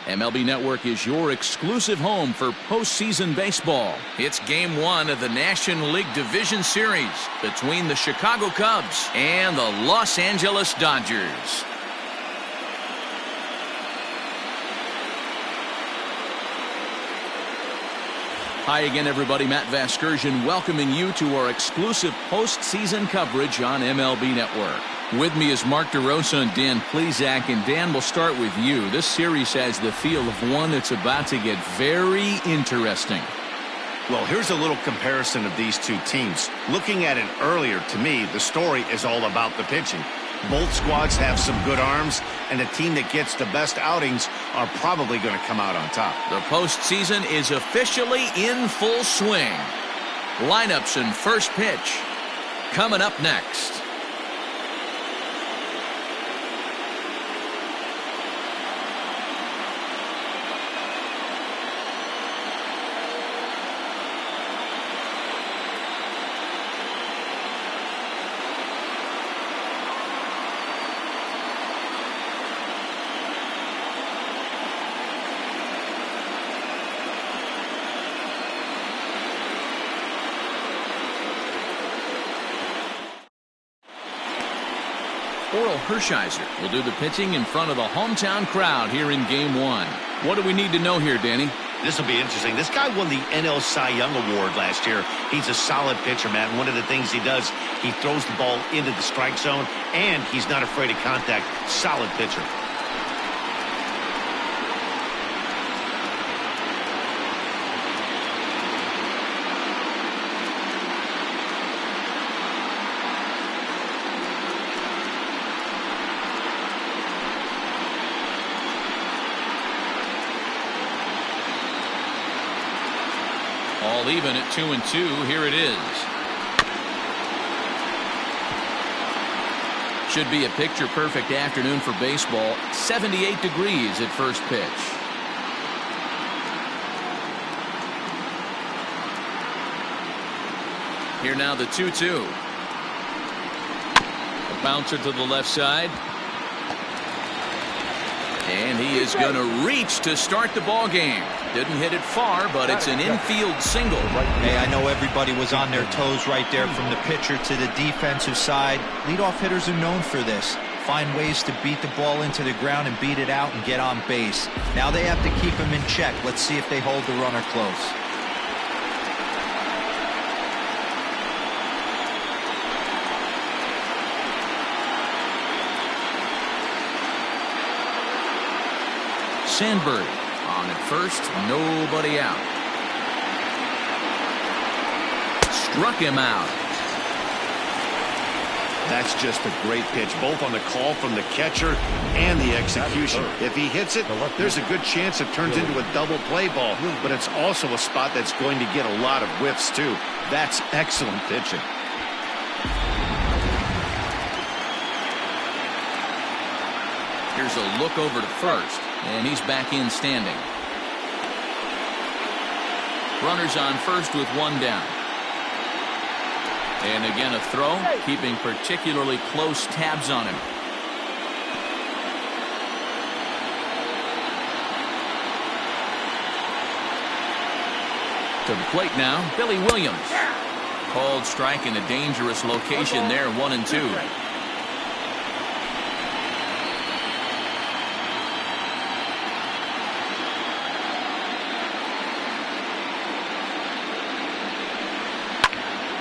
MLB Network is your exclusive home for postseason baseball. It's Game 1 of the National League Division Series between the Chicago Cubs and the Los Angeles Dodgers. Hi again, everybody. Matt Vasgersian welcoming you to our exclusive postseason coverage on MLB Network. With me is Mark DeRosa and Dan Plesac. And Dan, we'll start with you. This series has the feel of one that's about to get very interesting. Well, here's a little comparison of these two teams. Looking at it earlier, to me, the story is all about the pitching. Both squads have some good arms, and the team that gets the best outings are probably going to come out on top. The postseason is officially in full swing. Lineups and first pitch coming up next. Hershiser will do the pitching in front of the hometown crowd here in Game 1. What do we need to know here, Danny? This will be interesting. This guy won the NL Cy Young Award last year. He's a solid pitcher, man. One of the things he does, he throws the ball into the strike zone, and he's not afraid of contact. Solid pitcher. All even at 2-2. Here it is. Should be a picture-perfect afternoon for baseball. 78 degrees at first pitch. Here now the 2-2. A bouncer to the left side. And he is going to reach to start the ball game. Didn't hit it far, but it's an infield single. Hey, I know everybody was on their toes right there from the pitcher to the defensive side. Leadoff hitters are known for this. Find ways to beat the ball into the ground and beat it out and get on base. Now they have to keep him in check. Let's see if they hold the runner close. Sandberg on at first, nobody out. Struck him out. That's just a great pitch, both on the call from the catcher and the execution. If he hits it, there's a good chance it turns into a double play ball, but it's also a spot that's going to get a lot of whiffs too. That's excellent pitching. Here's a look over to first, and he's back in standing. Runners on first with one down. And again a throw, keeping particularly close tabs on him. To the plate now, Billy Williams. Called strike in a dangerous location there, 1-2.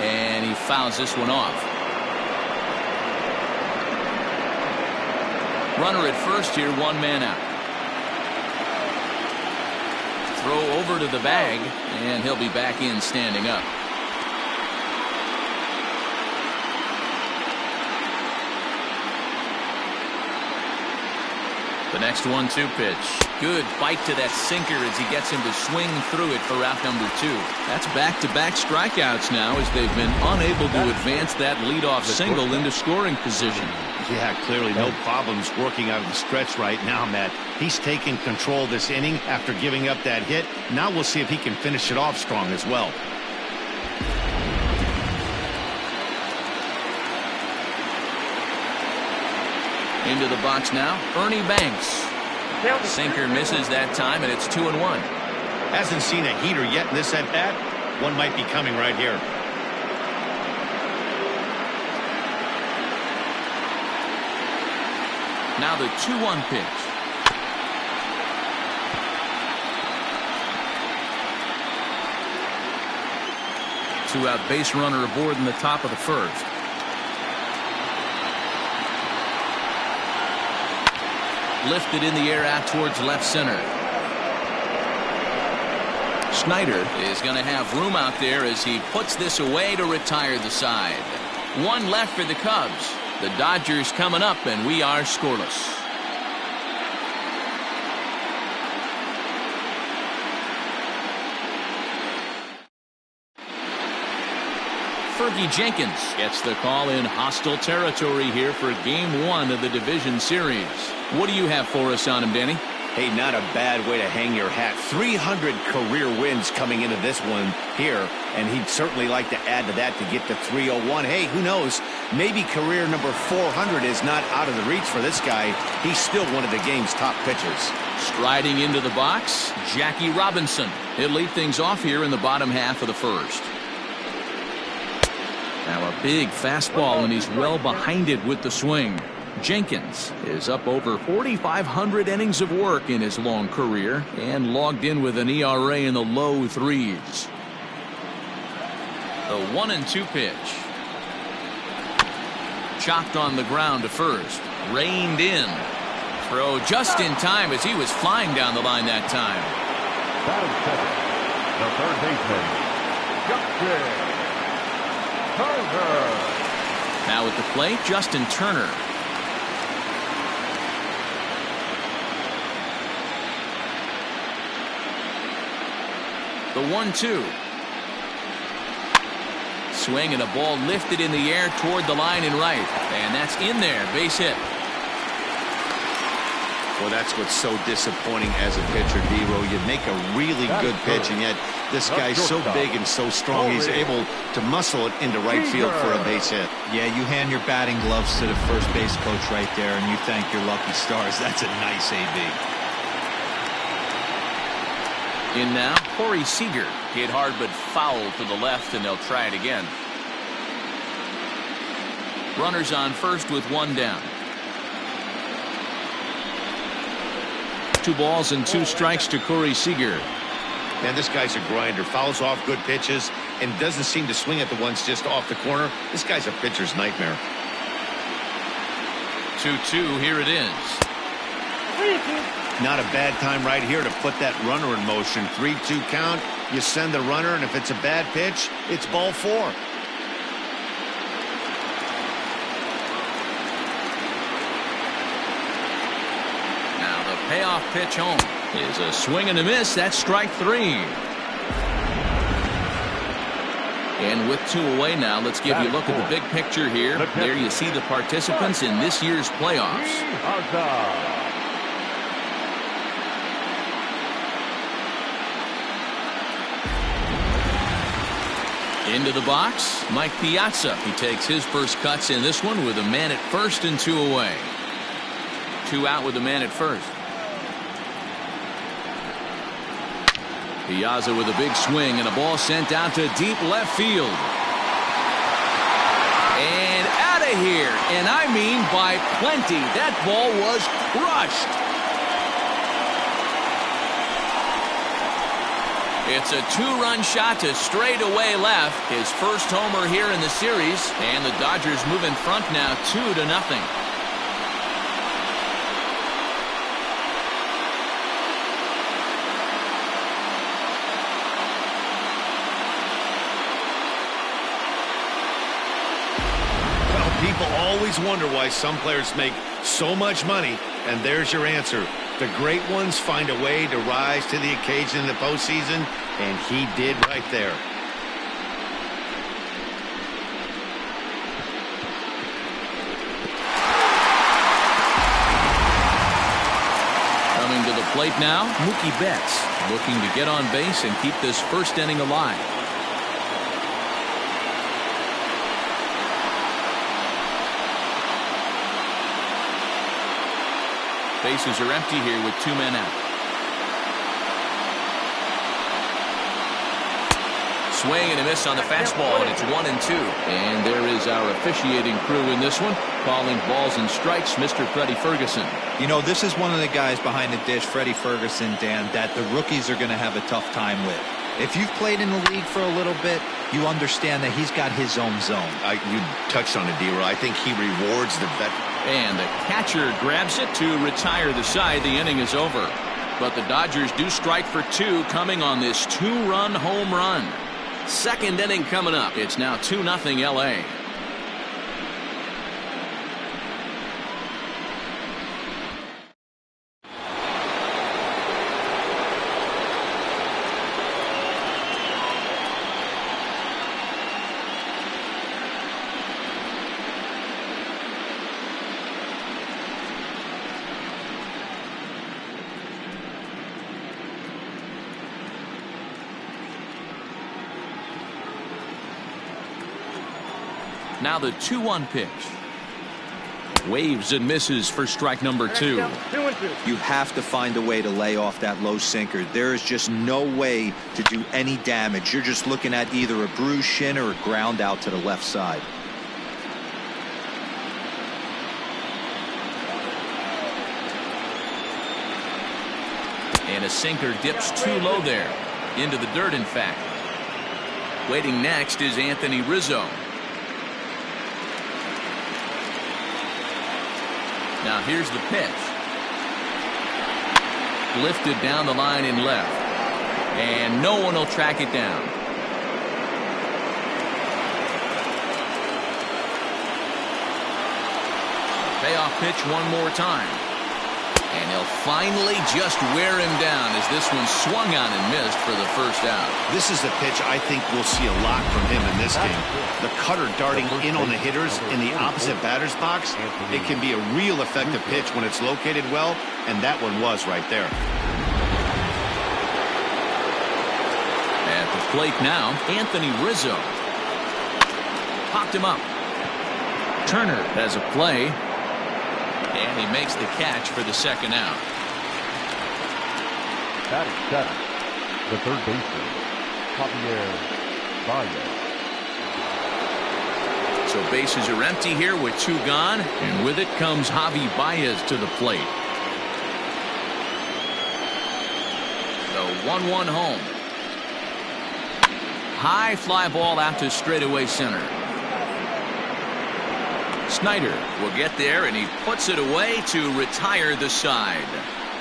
And he fouls this one off. Runner at first here, one man out. Throw over to the bag, and he'll be back in standing up. The next 1-2 pitch. Good bite to that sinker as he gets him to swing through it for out number 2. That's back-to-back strikeouts now as they've been unable to advance that leadoff single into scoring position. Yeah, clearly no problems working out of the stretch right now, Matt. He's taking control of this inning after giving up that hit. Now we'll see if he can finish it off strong as well. Into the box now, Ernie Banks. Sinker misses that time, and it's 2-1. Hasn't seen a heater yet in this at-bat. One might be coming right here. Now the 2-1 pitch. Two-out base runner aboard in the top of the first. Lifted in the air out towards left center. Snyder is going to have room out there as he puts this away to retire the side. One left for the Cubs. The Dodgers coming up, and we are scoreless. Fergie Jenkins gets the call in hostile territory here for Game 1 of the Division Series. What do you have for us on him, Danny? Hey, not a bad way to hang your hat. 300 career wins coming into this one here, and he'd certainly like to add to that to get to 301. Hey, who knows? Maybe career number 400 is not out of the reach for this guy. He's still one of the game's top pitchers. Striding into the box, Jackie Robinson. He'll lead things off here in the bottom half of the first. Now a big fastball, and he's well behind it with the swing. Jenkins is up over 4,500 innings of work in his long career and logged in with an ERA in the low threes. The 1-2 pitch. Chopped on the ground to first. Reined in. Throw just in time as he was flying down the line that time. Batting second, the third baseman, Justin Turner. Now at the plate, Justin Turner. The 1-2. Swing and a ball lifted in the air toward the line and right. And that's in there. Base hit. Well, that's what's so disappointing as a pitcher, D-Row. You make a really good pitch, and yet this guy's so big and so strong, he's able to muscle it into right field for a base hit. Yeah, you hand your batting gloves to the first base coach right there, and you thank your lucky stars. That's a nice AB. In now, Corey Seager. Hit hard but foul to the left, and they'll try it again. Runners on first with one down. 2 balls and 2 strikes to Corey Seager. Man, this guy's a grinder. Fouls off good pitches and doesn't seem to swing at the ones just off the corner. This guy's a pitcher's nightmare. 2-2, here it is. Not a bad time right here to put that runner in motion. 3-2 count. You send the runner, and if it's a bad pitch, it's ball 4. Now the payoff pitch home is a swing and a miss. That's strike 3. And with 2 away now, let's give you a look at the big picture here. There you see the participants in this year's playoffs. Into the box, Mike Piazza. He takes his first cuts in this one with a man at first and 2 away. 2 out with a man at first. Piazza with a big swing and a ball sent out to deep left field. And out of here. And I mean by plenty. That ball was crushed. It's a 2-run shot to straightaway left. His first homer here in the series. And the Dodgers move in front now 2-0. People always wonder why some players make so much money, and there's your answer. The great ones find a way to rise to the occasion in the postseason, and he did right there. Coming to the plate now, Mookie Betts looking to get on base and keep this first inning alive. Bases are empty here with 2 men out. Swing and a miss on the fastball, and it's 1-2. And there is our officiating crew in this one, calling balls and strikes, Mr. Freddie Ferguson. You know, this is one of the guys behind the dish, Freddie Ferguson, Dan, that the rookies are going to have a tough time with. If you've played in the league for a little bit, you understand that he's got his own zone. You touched on it, D-Roy. I think he rewards the veteran. And the catcher grabs it to retire the side. The inning is over. But the Dodgers do strike for 2 coming on this 2-run home run. Second inning coming up. It's now 2-0 L.A. Now the 2-1 pitch. Waves and misses for strike number 2. You have to find a way to lay off that low sinker. There is just no way to do any damage. You're just looking at either a bruised shin or a ground out to the left side. And a sinker dips too low there. Into the dirt, in fact. Waiting next is Anthony Rizzo. Now here's the pitch. Lifted down the line in left. And no one will track it down. Payoff pitch one more time. And he'll finally just wear him down as this one swung on and missed for the first out. This is the pitch I think we'll see a lot from him in this game. The cutter darting in on the hitters in the opposite batter's box. It can be a real effective pitch when it's located well, and that one was right there. At the plate now, Anthony Rizzo. Popped him up. Turner has a play. And he makes the catch for the second out. Batting center, the third baseman, Javier Baez. So bases are empty here with 2 gone, and with it comes Javi Baez to the plate. The 1-1 home. High fly ball out to straightaway center. Snyder will get there, and he puts it away to retire the side.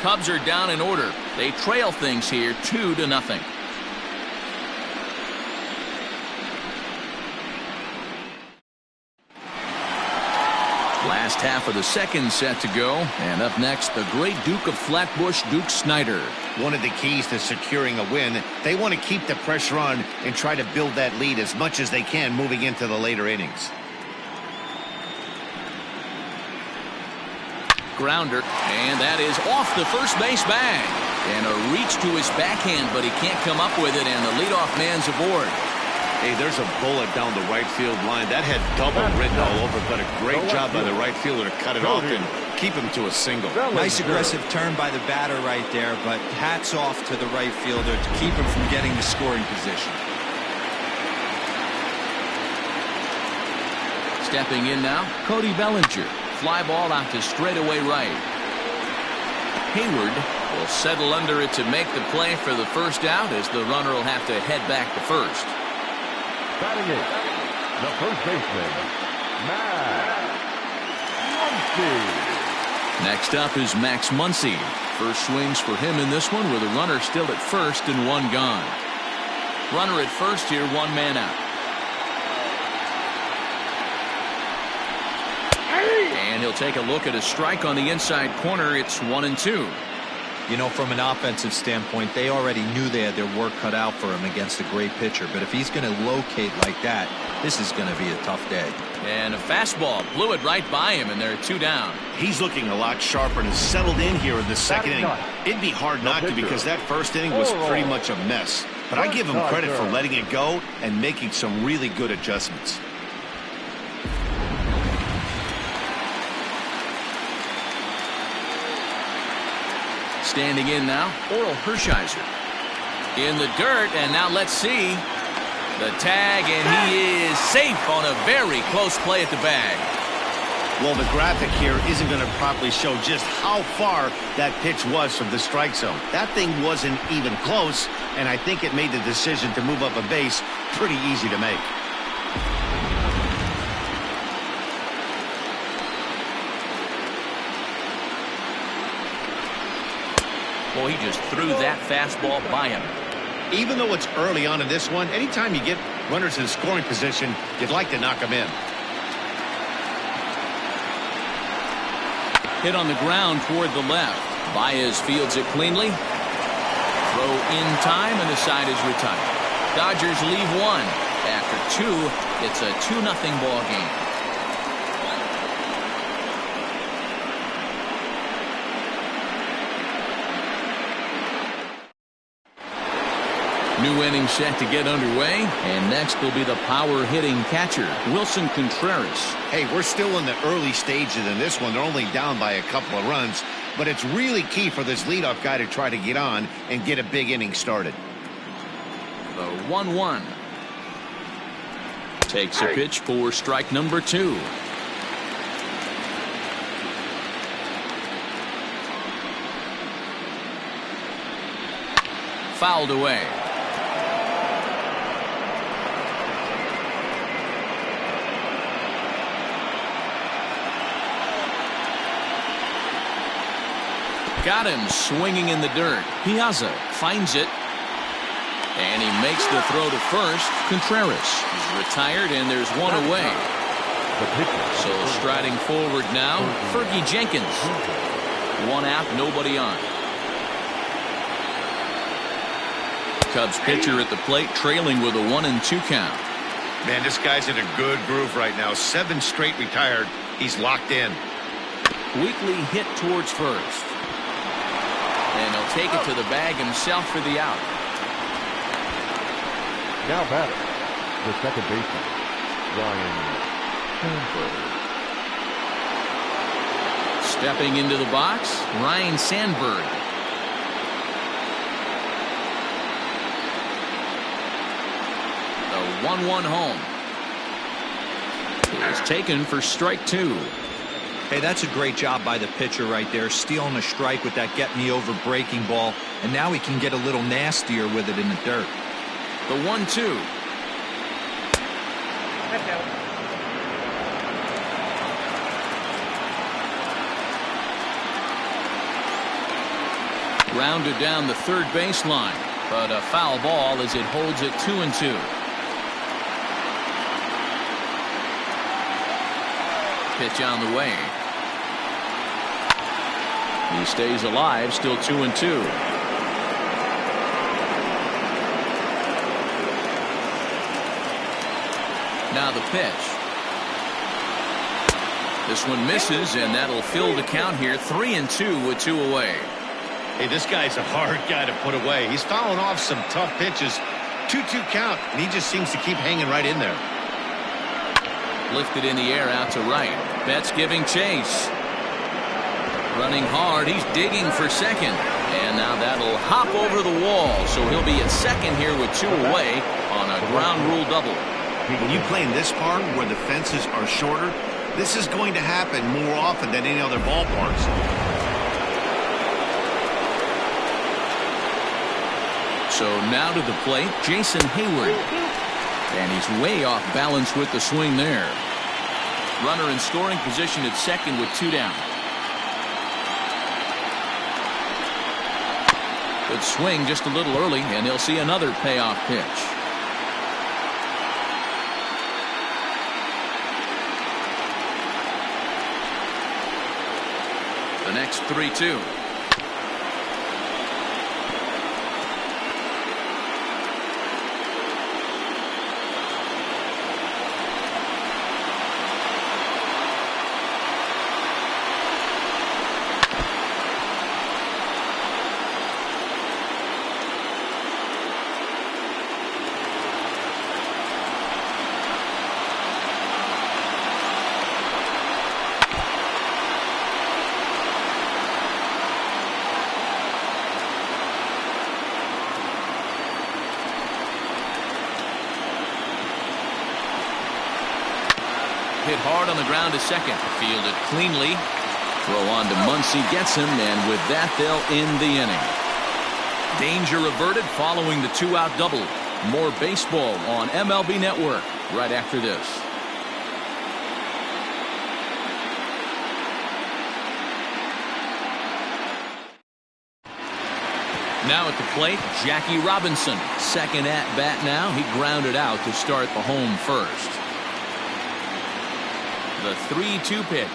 Cubs are down in order. They trail things here 2-0. Last half of the second set to go, and up next, the great Duke of Flatbush, Duke Snyder. One of the keys to securing a win, they want to keep the pressure on and try to build that lead as much as they can moving into the later innings. Grounder, and that is off the first base bag. And a reach to his backhand, but he can't come up with it, and the leadoff man's aboard. Hey, there's a bullet down the right field line. That had double written all over, but a great job by the right fielder to cut it off and keep him to a single. Nice aggressive turn by the batter right there, but hats off to the right fielder to keep him from getting the scoring position. Stepping in now, Cody Bellinger. Fly ball out to straightaway right. Hayward will settle under it to make the play for the first out, as the runner will have to head back to first. Batting it, the first baseman, Max Muncy. Next up is Max Muncy. First swings for him in this one, with a runner still at first and 1 gone. Runner at first here, 1 man out. And he'll take a look at a strike on the inside corner. It's 1-2. You know, from an offensive standpoint, they already knew they had their work cut out for him against a great pitcher. But if he's going to locate like that, this is going to be a tough day. And a fastball blew it right by him, and they're 2 down. He's looking a lot sharper and has settled in here in the second inning. It'd be hard not to, because that first inning was pretty much a mess. But I give him credit for letting it go and making some really good adjustments. Standing in now, Oral Hershiser. In the dirt, and now let's see. The tag, and he is safe on a very close play at the bag. Well, the graphic here isn't going to properly show just how far that pitch was from the strike zone. That thing wasn't even close, and I think it made the decision to move up a base pretty easy to make. Boy, he just threw that fastball by him. Even though it's early on in this one, anytime you get runners in scoring position, you'd like to knock them in. Hit on the ground toward the left. Baez fields it cleanly. Throw in time, and the side is retired. Dodgers leave one. After two, it's a 2-0 ball game. New inning set to get underway, and next will be the power-hitting catcher, Wilson Contreras. Hey, we're still in the early stages in this one. They're only down by a couple of runs, but it's really key for this leadoff guy to try to get on and get a big inning started. The 1-1. Takes a pitch for strike number 2. Fouled away. Got him swinging in the dirt. Piazza finds it. And he makes the throw to first. Contreras is retired, and there's one away. So striding forward now, Fergie Jenkins. One out, nobody on. Cubs pitcher at the plate, trailing with a 1-2 count. Man, this guy's in a good groove right now. 7 straight retired. He's locked in. Weekly hit towards first. And he'll take it to the bag himself for the out. Now batter, the second baseman, Ryan Sandberg. Stepping into the box, Ryan Sandberg. The 1-1 home. He is taken for strike 2. Hey, that's a great job by the pitcher right there, stealing a strike with that get-me-over breaking ball, and now he can get a little nastier with it in the dirt. The 1-2. Rounded down the third baseline, but a foul ball as it holds it 2-2. Pitch on the way. He stays alive, still 2-2. Now the pitch. This one misses, and that'll fill the count here. 3-2 with 2 away. Hey, this guy's a hard guy to put away. He's fouling off some tough pitches. 2-2 count, and he just seems to keep hanging right in there. Lifted in the air out to right. Betts giving chase. Running hard. He's digging for second. And now that'll hop over the wall. So he'll be at second here with 2 away on a ground rule double. When you play in this park where the fences are shorter, this is going to happen more often than any other ballparks. So now to the plate, Jason Hayward. And he's way off balance with the swing there. Runner in scoring position at second with 2 down. Good swing just a little early, and he'll see another payoff pitch. The next 3-2. hard on the ground to second. Fielded cleanly. Throw on to Muncy, gets him, and with that, they'll end the inning. Danger averted following the two-out double. More baseball on MLB Network right after this. Now at the plate, Jackie Robinson. Second at bat now. He grounded out to start the home first. The 3-2 pitch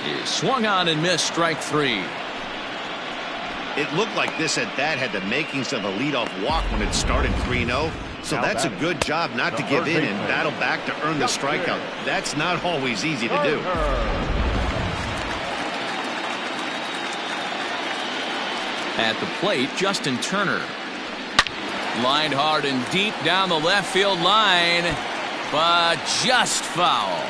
is swung on and missed. Strike three. It looked like this at bat had the makings of a leadoff walk when it started 3-0. So that's a good job not to give in and battle back to earn the strikeout. That's not always easy to do. At the plate, Justin Turner. Lined hard and deep down the left field line, but just foul.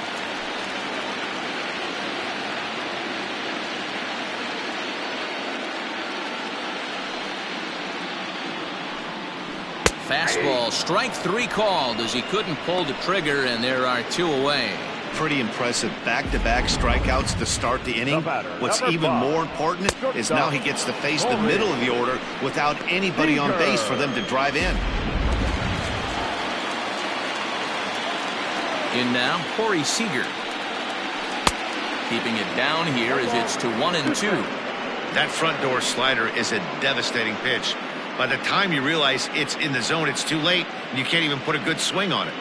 Fastball, strike three called as he couldn't pull the trigger, and there are two away. Pretty impressive back-to-back strikeouts to start the inning. What's even more important is now he gets to face the middle of the order without anybody on base for them to drive in. In now, Corey Seager. Keeping it down here as it's to 1-2. That front door slider is a devastating pitch. By the time you realize it's in the zone, it's too late, and you can't even put a good swing on it.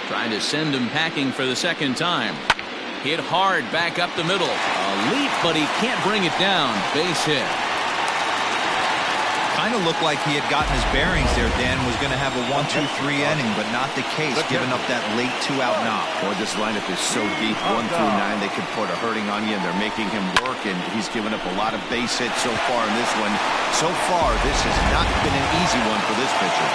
Trying to send him packing for the second time. Hit hard back up the middle. A leap, but he can't bring it down. Base hit. Kind of looked like he had gotten his bearings there. Dan was going to have a 1-2-3 inning, but not the case, giving up that late two-out knock. Boy, this lineup is so deep. 1 through 9, they could put a hurting on you, and they're making him work, and he's given up a lot of base hits so far in this one. So far, this has not been an easy one for this pitcher.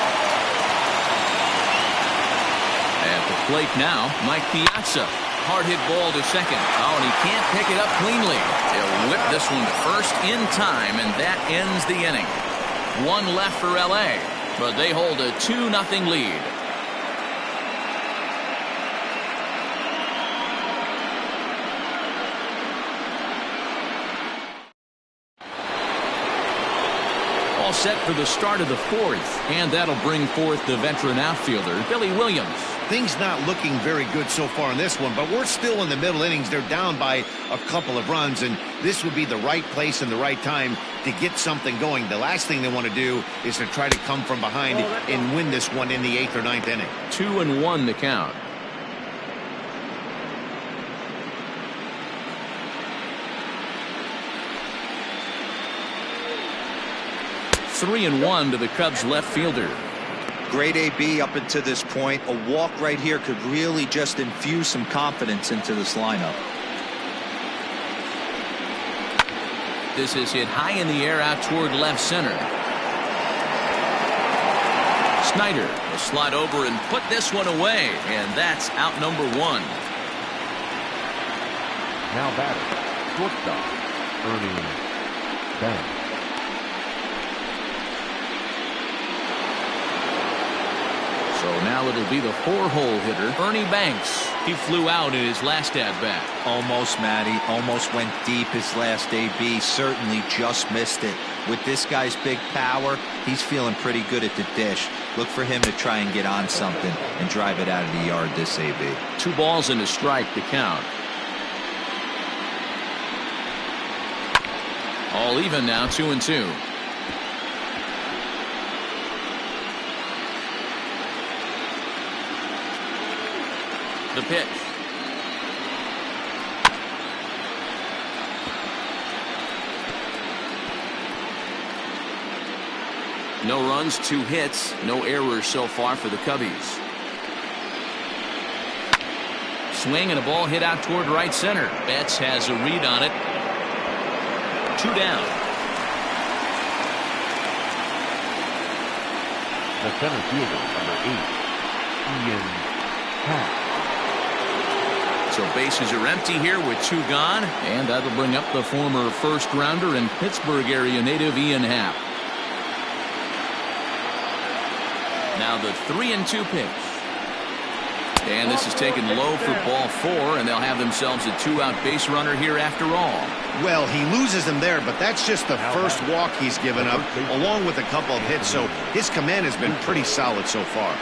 At the plate now, Mike Piazza. Hard hit ball to second. Oh, and he can't pick it up cleanly. He'll whip this one to first in time, and that ends the inning. One left for LA, but they hold a 2-0 lead. All set for the start of the fourth, and that'll bring forth the veteran outfielder, Billy Williams. Things not looking very good so far in this one, but we're still in the middle innings. They're down by a couple of runs, and this would be the right place and the right time to get something going. The last thing they want to do is to try to come from behind and win this one in the 8th or 9th inning. 2-1 to count. Three and 1 to the Cubs left fielder. Great AB up until this point. A walk right here could really just infuse some confidence into this lineup. This is hit high in the air out toward left center. Snyder will slide over and put this one away, and that's out number 1. Now batter, shortstop, Ernie Banks. So now it'll be the 4-hole hitter, Ernie Banks. He flew out in his last at-bat. Almost, Matty. Almost went deep his last AB. Certainly just missed it. With this guy's big power, he's feeling pretty good at the dish. Look for him to try and get on something and drive it out of the yard this AB. 2 balls and a strike to count. All even now, 2-2. The pitch. No runs, 2 hits, no errors so far for the Cubbies. Swing and a ball hit out toward right center. Betts has a read on it. 2 down. The center fielder, number 8, Ian Happ. So bases are empty here with 2 gone, and that'll bring up the former first-rounder and Pittsburgh area native Ian Happ. Now the 3-2 pitch. And this is taken low for ball 4, and they'll have themselves a 2-out base runner here after all. Well, he loses him there, but that's just the first walk he's given up, along with a couple of hits, so his command has been pretty solid so far.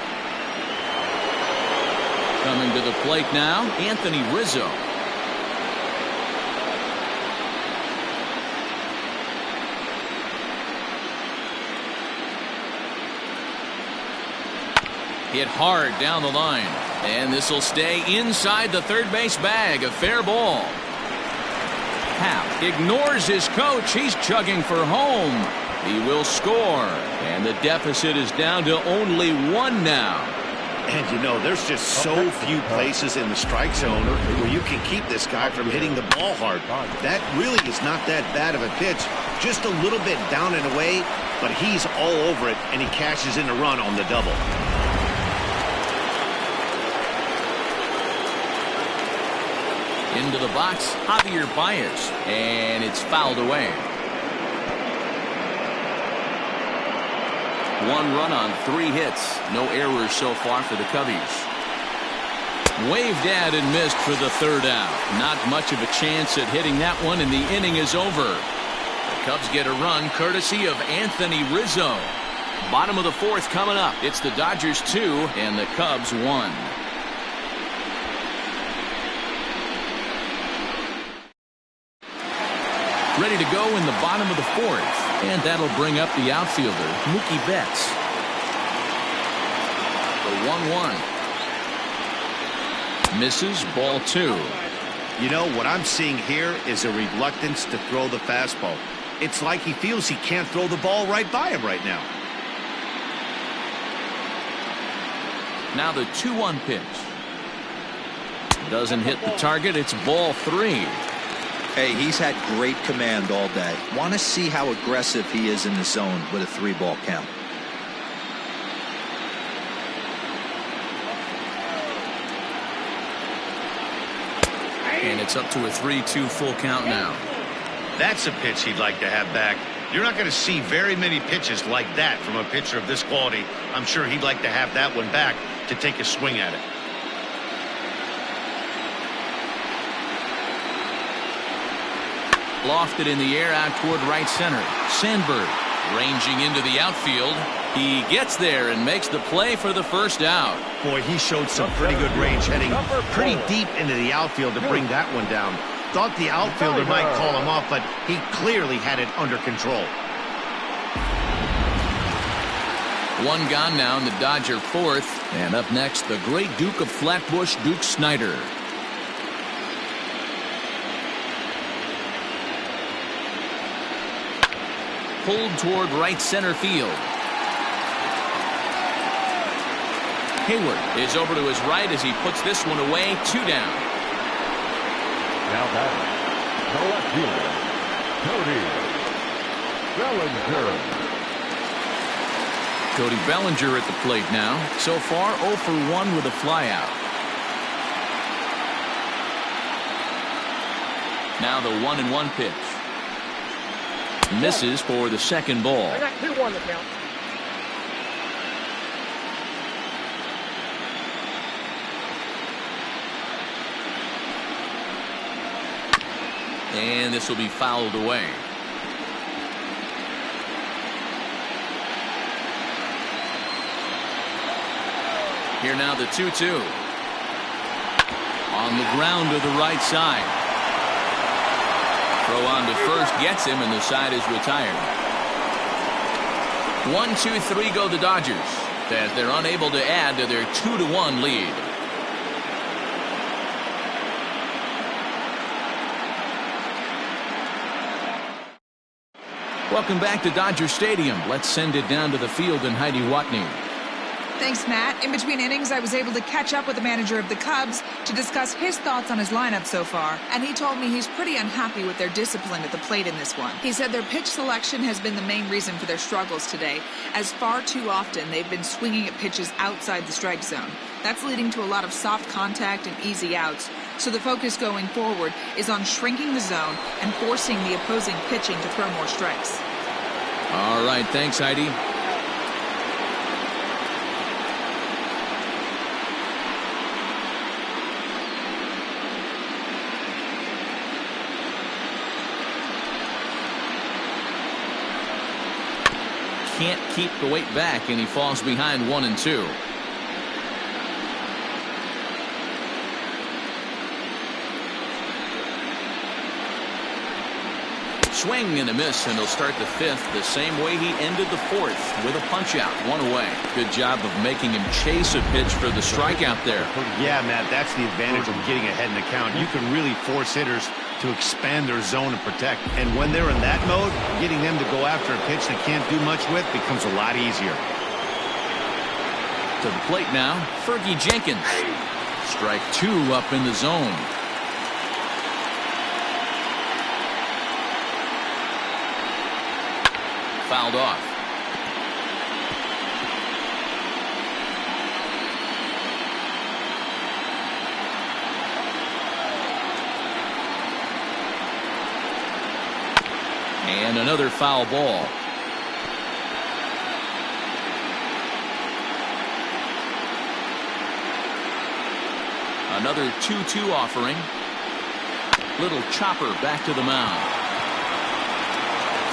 Coming to the plate now, Anthony Rizzo. Hit hard down the line. And this will stay inside the third base bag. A fair ball. Happ ignores his coach. He's chugging for home. He will score. And the deficit is down to only 1 now. And you know, there's just so few places in the strike zone where you can keep this guy from hitting the ball hard. That really is not that bad of a pitch. Just a little bit down and away, but he's all over it, and he cashes in a run on the double. Into the box, Javier Baez, and it's fouled away. 1 run on 3 hits. No errors so far for the Cubbies. Waved at and missed for the 3rd out. Not much of a chance at hitting that one, and the inning is over. The Cubs get a run courtesy of Anthony Rizzo. Bottom of the 4th coming up. It's the Dodgers 2 and the Cubs 1. Ready to go in the bottom of the 4th. And that'll bring up the outfielder, Mookie Betts. The 1-1. Misses, ball 2. You know, what I'm seeing here is a reluctance to throw the fastball. It's like he feels he can't throw the ball right by him right now. Now the 2-1 pitch. Doesn't hit the target. It's ball 3. Hey, he's had great command all day. Want to see how aggressive he is in the zone with a 3-ball count. And it's up to a 3-2 full count now. That's a pitch he'd like to have back. You're not going to see very many pitches like that from a pitcher of this quality. I'm sure he'd like to have that one back to take a swing at it. Lofted in the air out toward right center. Sandberg ranging into the outfield. He gets there and makes the play for the 1st out. Boy, he showed some pretty good range, heading pretty deep into the outfield to bring that one down. Thought the outfielder might call him off, but he clearly had it under control. 1 gone now in the Dodger 4th. And up next, the great Duke of Flatbush, Duke Snider. Pulled toward right center field. Hayward is over to his right as he puts this one away. 2 down. Now batting, the left fielder, Cody Cody Bellinger. Bellinger at the plate now. So far 0 for 1 with a flyout. Now the 1-1 pitch. Misses for the 2nd ball. I got 2-1 to count. And this will be fouled away. Here now the 2-2. On the ground to the right side. Throw on to first gets him, and the side is retired. 1-2-3 go the Dodgers as they're unable to add to their 2-1 lead. Welcome back to Dodger Stadium. Let's send it down to the field and Heidi Watney. Thanks, Matt. In between innings, I was able to catch up with the manager of the Cubs to discuss his thoughts on his lineup so far, and he told me he's pretty unhappy with their discipline at the plate in this one. He said their pitch selection has been the main reason for their struggles today, as far too often they've been swinging at pitches outside the strike zone. That's leading to a lot of soft contact and easy outs, so the focus going forward is on shrinking the zone and forcing the opposing pitching to throw more strikes. All right, thanks, Heidi. can't keep the weight back, and he falls behind 1-2. Swing and a miss, and he'll start the fifth the same way he ended the fourth, with a punch out, 1 away. Good job of making him chase a pitch for the strikeout there. Yeah, Matt, that's the advantage of getting ahead in the count. You can really force hitters to expand their zone and protect. And when they're in that mode, getting them to go after a pitch they can't do much with becomes a lot easier. To the plate now, Fergie Jenkins. Strike 2 up in the zone. Fouled off. And another foul ball. Another 2-2 offering. Little chopper back to the mound.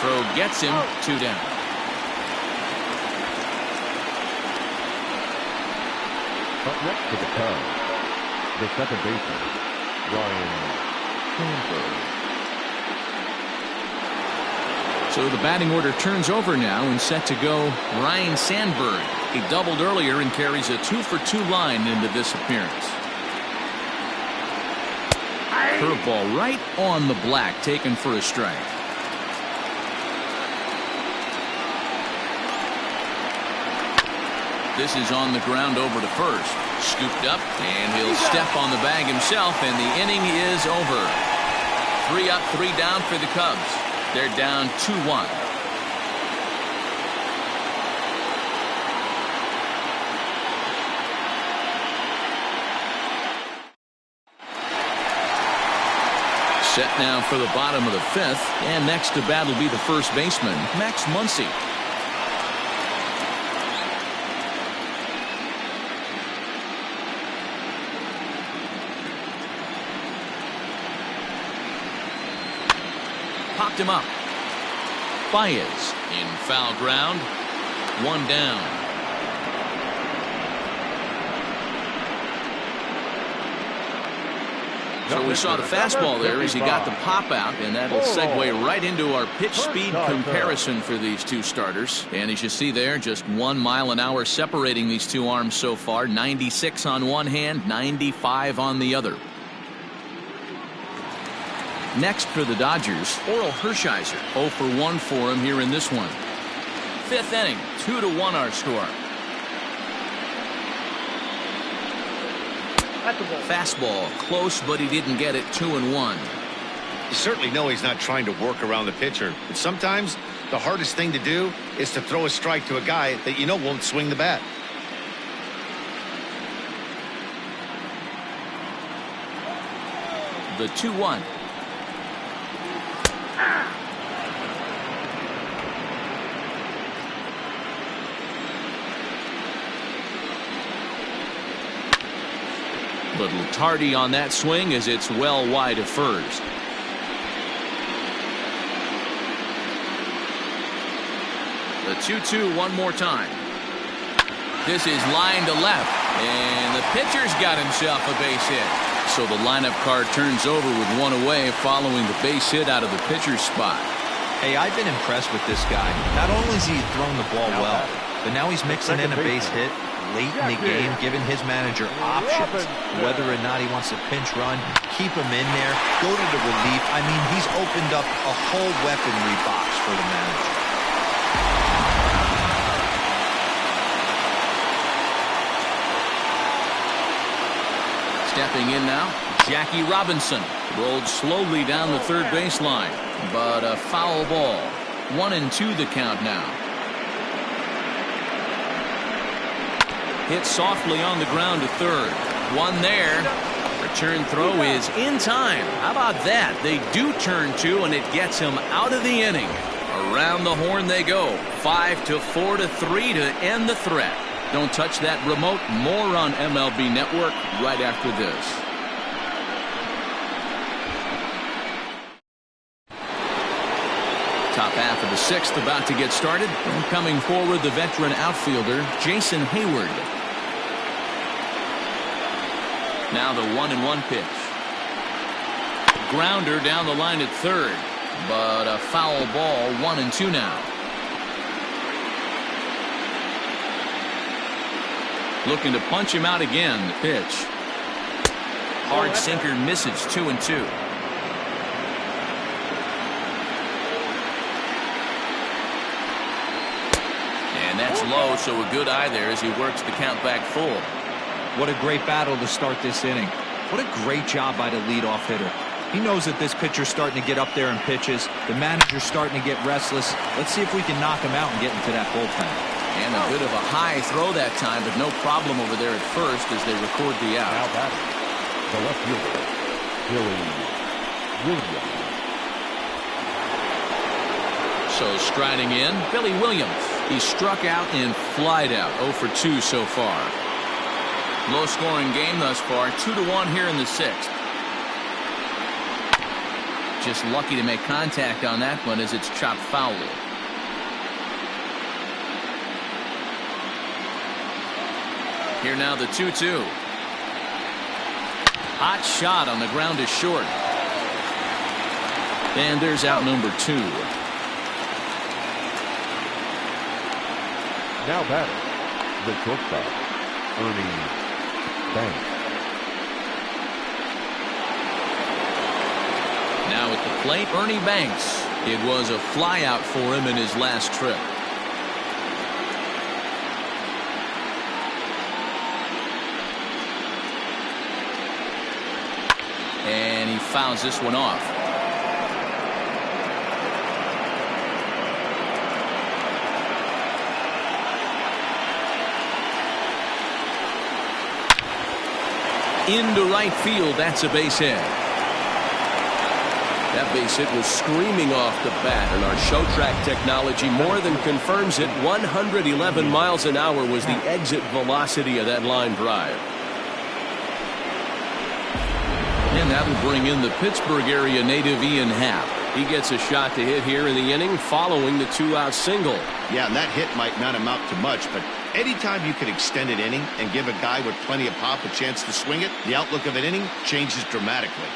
Throw gets him, 2 down. Up next to the Cubs, the second baseman, Ryan Sandberg. So the batting order turns over now and set to go Ryan Sandberg. He doubled earlier and carries a 2-for-2 line into this appearance. Curveball right on the black, taken for a strike. This is on the ground over to first. Scooped up, and he'll step on the bag himself, and the inning is over. 3 up, 3 down for the Cubs. They're down 2-1. Set now for the bottom of the fifth, and next to bat will be the first baseman, Max Muncy. Popped him up. Baez in foul ground. 1 down. So we saw the fastball there as he got the pop out, and that'll segue right into our pitch speed comparison for these two starters. And as you see there, just 1 mile an hour separating these two arms so far. 96 on one hand, 95 on the other. Next for the Dodgers, Oral Hershiser. 0 for 1 for him here in this one. 5th inning, 2-1 our score. Fastball close, but he didn't get it. 2-1. You certainly know he's not trying to work around the pitcher, but sometimes the hardest thing to do is to throw a strike to a guy that you know won't swing the bat. The 2-1. Little tardy on that swing as it's well wide of first. The 2-2 one more time. This is line to left, and the pitcher's got himself a base hit. So the lineup card turns over with 1 away following the base hit out of the pitcher's spot. Hey, I've been impressed with this guy. Not only has he thrown the ball well, but now he's mixing in a base hit late in the game, giving his manager options, whether or not he wants to pinch run, keep him in there, go to the relief. I mean, he's opened up a whole weaponry box for the manager. Stepping in now, Jackie Robinson. Rolled slowly down the third baseline, but a foul ball. 1-2 the count now. Hit softly on the ground to third. 1 there. Return throw is in time. How about that? They do turn 2, and it gets him out of the inning. Around the horn they go. 5-4 to 3 to end the threat. Don't touch that remote. More on MLB Network right after this. Top half of the The sixth about to get started. And coming forward, the veteran outfielder, Jason Hayward. Now the 1-1 pitch. Grounder down the line at third. But a foul ball, 1-2 now. Looking to punch him out again. The pitch. Hard sinker misses, 2-2. And that's low, so a good eye there as he works the count back full. What a great battle to start this inning. What a great job by the leadoff hitter. He knows that this pitcher's starting to get up there in pitches. The manager's starting to get restless. Let's see if we can knock him out and get into that bullpen. And a bit of a high throw that time, but no problem over there at first as they record the out. Now batting, the left fielder, Billy Williams. So striding in, Billy Williams. He struck out and flied out. 0 for 2 so far. Low scoring game thus far. 2-1 here in the sixth. Just lucky to make contact on that one as it's chopped foul. Here now the 2-2. Hot shot on the ground is short. And there's out number 2. Now batting, the shortstop, Ernie Banks. Now at the plate, Ernie Banks. It was a flyout for him in his last trip. And he fouls this one off. Into right field, that's a base hit. That base hit was screaming off the bat, and our show track technology more than confirms it. 111 miles an hour was the exit velocity of that line drive. And that'll bring in the Pittsburgh area native Ian Happ. He gets a shot to hit here in the inning following the 2-out single. Yeah, and that hit might not amount to much, but anytime you can extend an inning and give a guy with plenty of pop a chance to swing it, the outlook of an inning changes dramatically.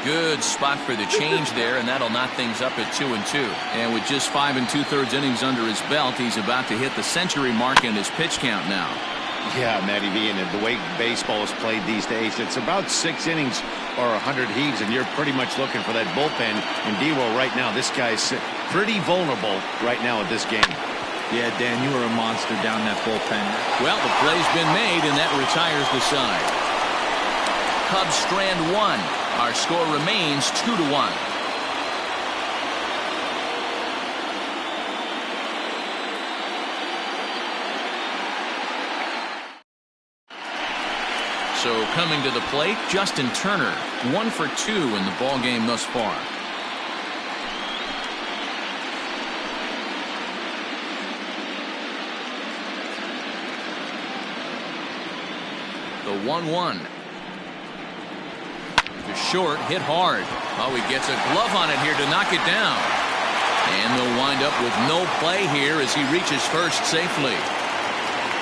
Good spot for the change there, and that'll knock things up at 2-2. And with just 5 2/3 innings under his belt, he's about to hit the century mark in his pitch count now. Yeah, Matty V, and the way baseball is played these days, it's about 6 innings or 100 heaves, and you're pretty much looking for that bullpen. And D-Roll right now, this guy's pretty vulnerable right now at this game. Yeah, Dan, you were a monster down that bullpen. Well, the play's been made, and that retires the side. Cubs strand 1. Our score remains 2-1. So coming to the plate, Justin Turner, 1 for 2 in the ball game thus far. The 1-1. To short, hit hard. Oh, he gets a glove on it here to knock it down. And they'll wind up with no play here as he reaches first safely.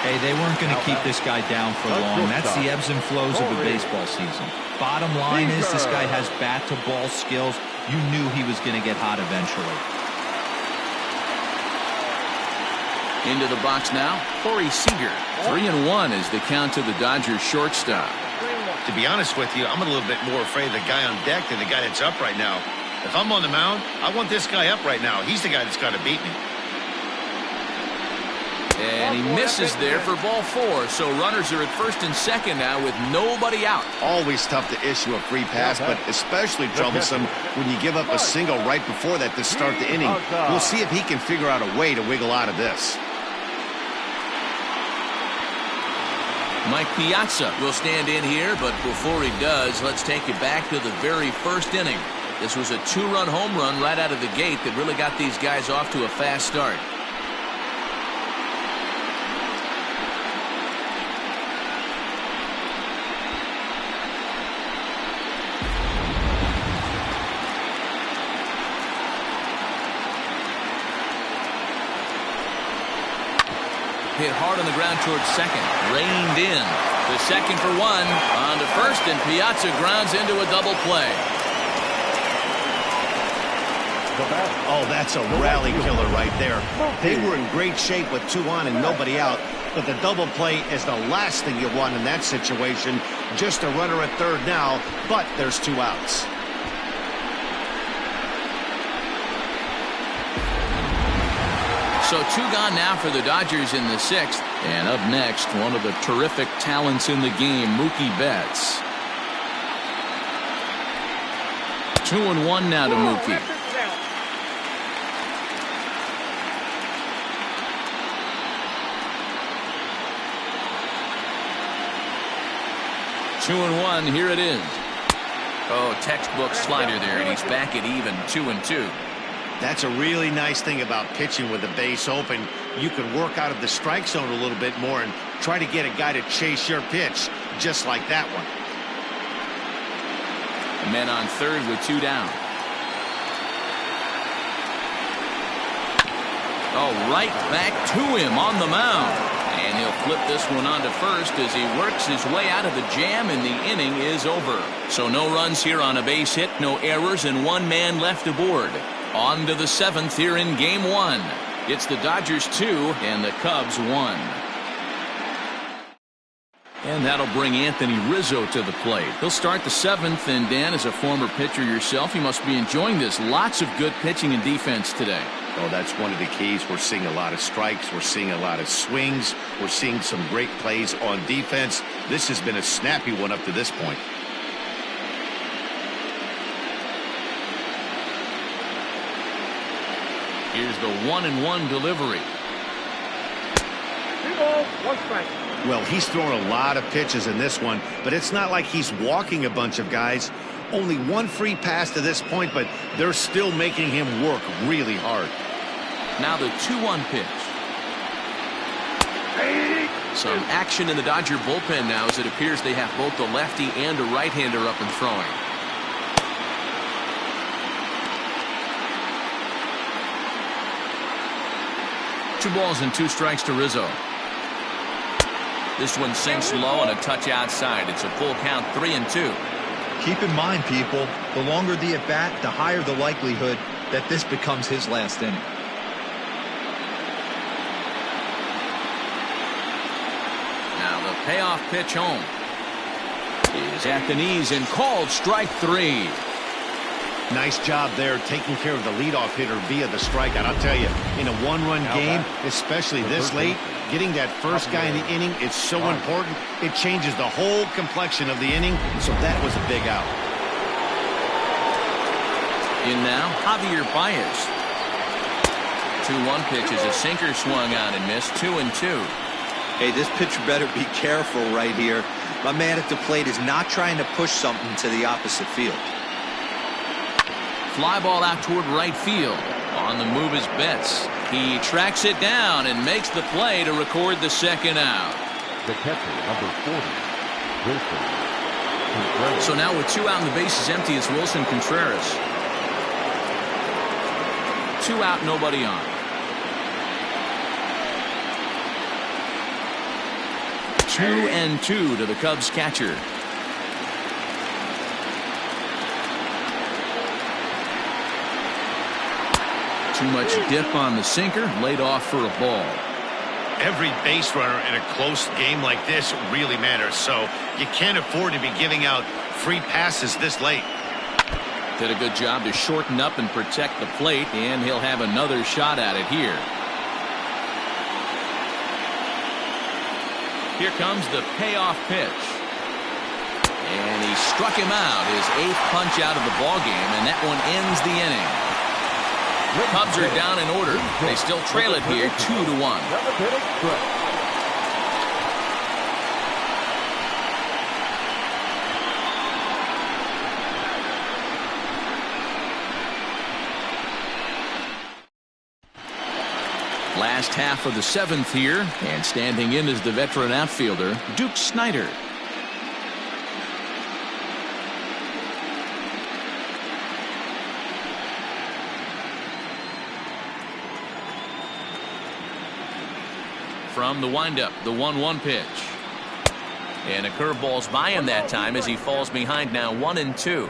Hey, they weren't going to keep this guy down for long. That's the ebbs and flows of a baseball season. Bottom line is this guy has bat-to-ball skills. You knew he was going to get hot eventually. Into the box now, Corey Seager. 3-1 is the count to the Dodgers shortstop. To be honest with you, I'm a little bit more afraid of the guy on deck than the guy that's up right now. If I'm on the mound, I want this guy up right now. He's the guy that's got to beat me. And he misses there for ball 4. So runners are at first and second now with nobody out. Always tough to issue a free pass, but especially troublesome when you give up a single right before that to start the inning. We'll see if he can figure out a way to wiggle out of this. Mike Piazza will stand in here, but before he does, let's take you back to the very first inning. This was a 2-run home run right out of the gate that really got these guys off to a fast start. hit hard on the ground towards second. Reined in. The second for one. On to first, and Piazza grounds into a double play. Oh, that's a rally killer right there. They were in great shape with 2 on and nobody out. But the double play is the last thing you want in that situation. Just a runner at third now, but there's 2 outs. So 2 gone now for the Dodgers in the 6th. And up next, one of the terrific talents in the game, Mookie Betts. 2-1 now to Mookie. Two and one, here it is. Oh, textbook slider there, and he's back at even, 2-2. That's a really nice thing about pitching with the base open. You can work out of the strike zone a little bit more and try to get a guy to chase your pitch, just like that one. Men on third with 2 down. Oh, right back to him on the mound. And he'll flip this one on to first as he works his way out of the jam, and the inning is over. So no runs here on a base hit, no errors, and 1 man left aboard. On to the 7th here in Game 1. It's the Dodgers 2 and the Cubs 1. And that'll bring Anthony Rizzo to the plate. He'll start the 7th, and Dan, as a former pitcher yourself, you must be enjoying this. Lots of good pitching and defense today. Oh, that's one of the keys. We're seeing a lot of strikes. We're seeing a lot of swings. We're seeing some great plays on defense. This has been a snappy one up to this point. Here's the 1-1 delivery. 2 balls, 1 strike. Well, he's thrown a lot of pitches in this one, but it's not like he's walking a bunch of guys. Only 1 free pass to this point, but they're still making him work really hard. Now the 2-1 pitch. Some action in the Dodger bullpen now, as it appears they have both the lefty and a right-hander up and throwing. Two balls and 2 strikes to Rizzo. This one sinks low and a touch outside. It's a full count, 3-2. Keep in mind, people, the longer the at-bat, the higher the likelihood that this becomes his last inning. Now the payoff pitch home is at the knees and called strike 3. Nice job there taking care of the leadoff hitter via the strikeout. I'll tell you, in a 1-run game, especially this late, getting that first guy in the inning is so important. It changes the whole complexion of the inning, so that was a big out. In now, Javier Baez. 2-1 pitch is a sinker swung on and missed, 2-2. Hey, this pitcher better be careful right here. My man at the plate is not trying to push something to the opposite field. Fly ball out toward right field. On the move is Betts. He tracks it down and makes the play to record the 2nd out. The catcher, number 40, Wilson Contreras. So now with 2 out and the base is empty, it's Wilson Contreras. 2 out, nobody on. Two and 2 to the Cubs catcher. Too much dip on the sinker, laid off for a ball. Every base runner in a close game like this really matters, so you can't afford to be giving out free passes this late. Did a good job to shorten up and protect the plate, and he'll have another shot at it here. Here comes the payoff pitch. And he struck him out, his 8th punch out of the ballgame, and that one ends the inning. Cubs are down in order. They still trail it here, 2-1. Last half of the 7th here, and standing in is the veteran outfielder, Duke Snider. from the windup, the 1-1 pitch. And a curveball's by him that time as he falls behind now 1-2.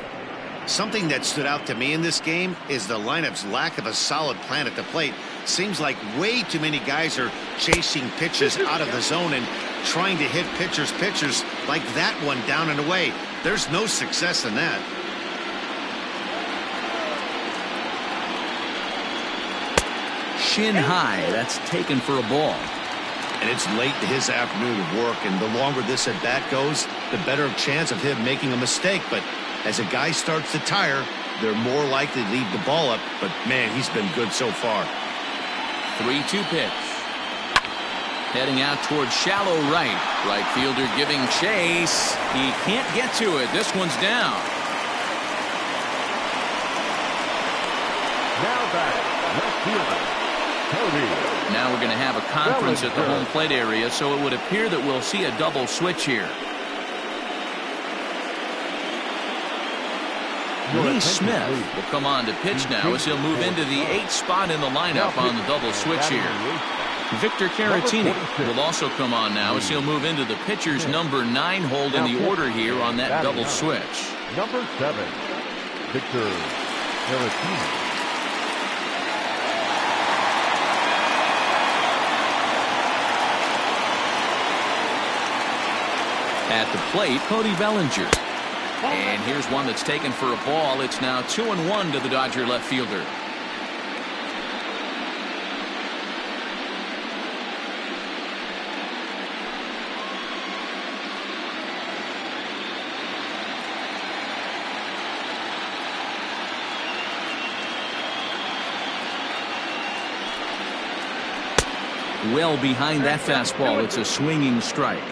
Something that stood out to me in this game is the lineup's lack of a solid plan at the plate. Seems like way too many guys are chasing pitches out of the zone and trying to hit pitchers like that one down and away. There's no success in that. Shin high, that's taken for a ball. And it's late in his afternoon of work, and the longer this at bat goes, the better chance of him making a mistake. But as a guy starts to tire, they're more likely to leave the ball up. But man, he's been good so far. 3-2 pitch. Heading out towards shallow right. Right fielder giving chase. He can't get to it. This one's down. Now back, left fielder, Cody. Now we're going to have a conference at the home plate area, so it would appear that we'll see a double switch here. Lee Smith will come on to pitch now as he'll move into the 8th spot in the lineup on the double switch here. Victor Caratini will also come on now as he'll move into the pitcher's number 9 hold in the order here on that double switch. Number 7, Victor Caratini. At the plate, Cody Bellinger. And here's one that's taken for a ball. It's now 2-1 to the Dodger left fielder. Well behind that fastball, it's a swinging strike.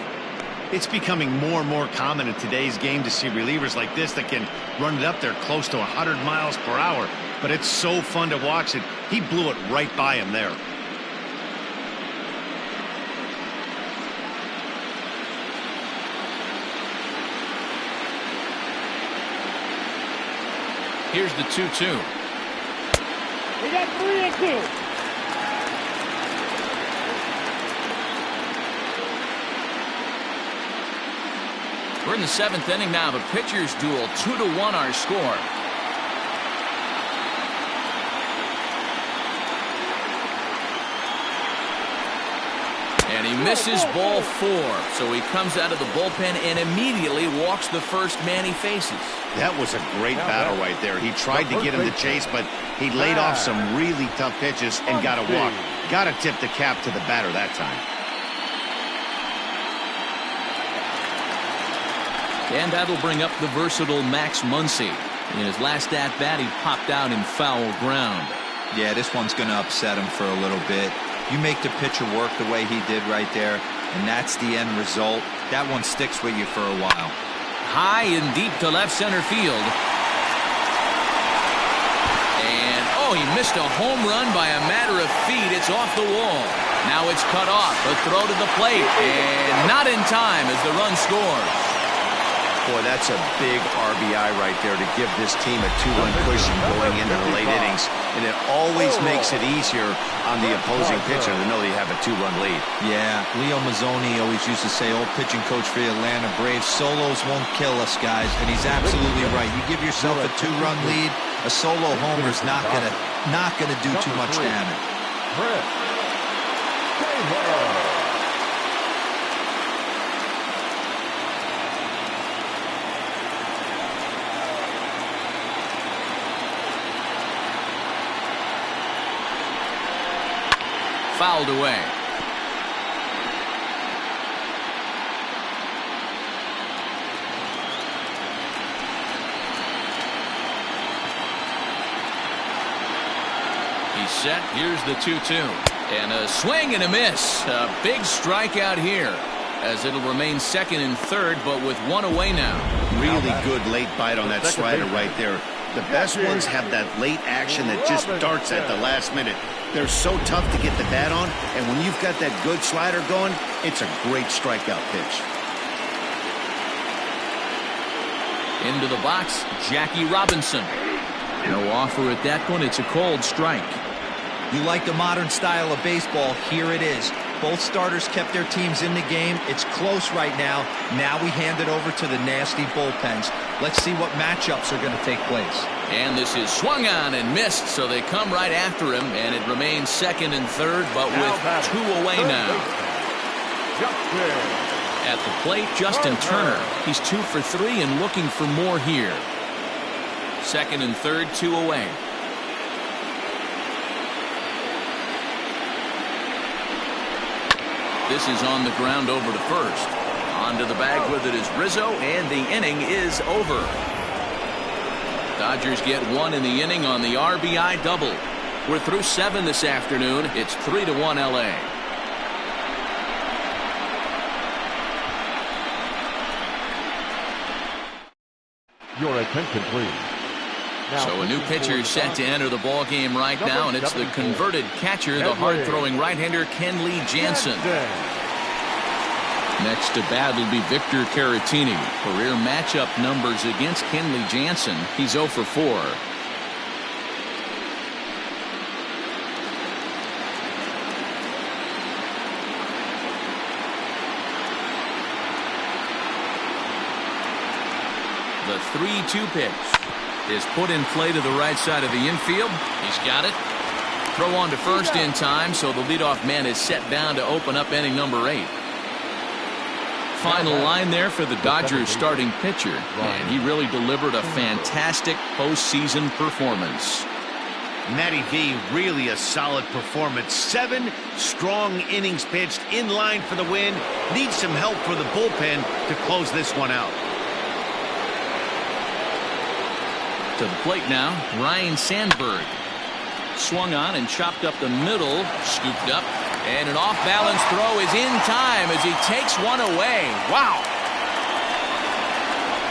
It's becoming more and more common in today's game to see relievers like this that can run it up there close to 100 miles per hour. But it's so fun to watch it. He blew it right by him there. Here's the 2-2. We got 3-2. We're in the 7th inning now of a pitcher's duel. 2-1 our score. And he misses ball 4. So he comes out of the bullpen and immediately walks the first man he faces. That was a great battle right there. He tried to get him to chase, but he laid off some really tough pitches and got a walk. Got to tip the cap to the batter that time. And that'll bring up the versatile Max Muncy. In his last at-bat, he popped out in foul ground. Yeah, this one's going to upset him for a little bit. You make the pitcher work the way he did right there, and that's the end result. That one sticks with you for a while. High and deep to left center field. And, oh, he missed a home run by a matter of feet. It's off the wall. Now it's cut off. A throw to the plate. And not in time as the run scores. Boy, that's a big RBI right there to give this team a 2-1 cushion going into the late innings. And it always makes it easier on the opposing pitcher to know they have a 2-run lead. Yeah, Leo Mazzoni always used to say, old pitching coach for the Atlanta Braves, solos won't kill us, guys. And he's absolutely right. You give yourself a 2-run lead, a solo homer is not gonna do too much damage. Fouled away. He's set. Here's the 2-2. And a swing and a miss. A big strikeout here as it'll remain 2nd and 3rd, but with 1 away now. Really good late bite on that slider right there. The best ones have that late action that just darts at the last minute. They're so tough to get the bat on, and when you've got that good slider going, it's a great strikeout pitch. Into the box, Jackie Robinson. No offer at that one. It's a cold strike. You like the modern style of baseball, here it is. Both starters kept their teams in the game. It's close right now. Now we hand it over to the nasty bullpens. Let's see what matchups are going to take place. And this is swung on and missed, so they come right after him, and it remains second and third, but with 2 away now. At the plate, Justin Turner. He's 2 for 3 and looking for more here. Second and third, 2 away. This is on the ground over to first. Onto the bag with it is Rizzo, and the inning is over. Dodgers get 1 in the inning on the RBI double. We're through 7 this afternoon. It's 3-1 LA. Your attention, please. So a new pitcher is set to enter the ball game right now, and it's the converted catcher, the hard-throwing right-hander Kenley Jansen. Next to bat will be Victor Caratini. Career matchup numbers against Kenley Jansen. He's 0 for 4. The 3-2 pitch is put in play to the right side of the infield. He's got it. Throw on to first in time, so the leadoff man is set down to open up inning number 8. Final line there for the Dodgers starting pitcher, and he really delivered a fantastic postseason performance. Matty V, really a solid performance. 7 strong innings pitched, in line for the win. Needs some help for the bullpen to close this one out. To the plate now, Ryan Sandberg. Swung on and chopped up the middle, scooped up, and an off-balance throw is in time as he takes one away. Wow!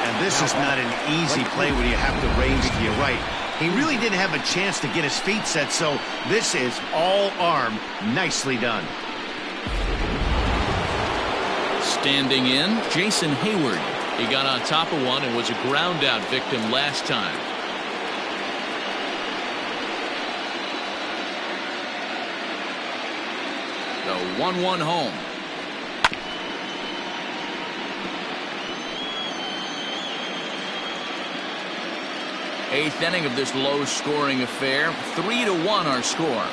And this is not an easy play when you have to range to your right. He really didn't have a chance to get his feet set, so this is all arm. Nicely done. Standing in, Jason Hayward. He got on top of one and was a ground-out victim last time. The 1-1 home. Eighth inning of this low-scoring affair. 3-1 our score.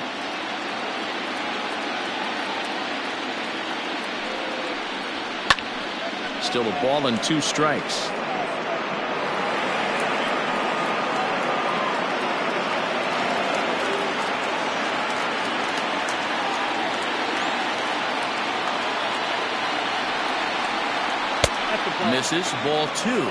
Still a ball and 2 strikes. Misses, ball 2.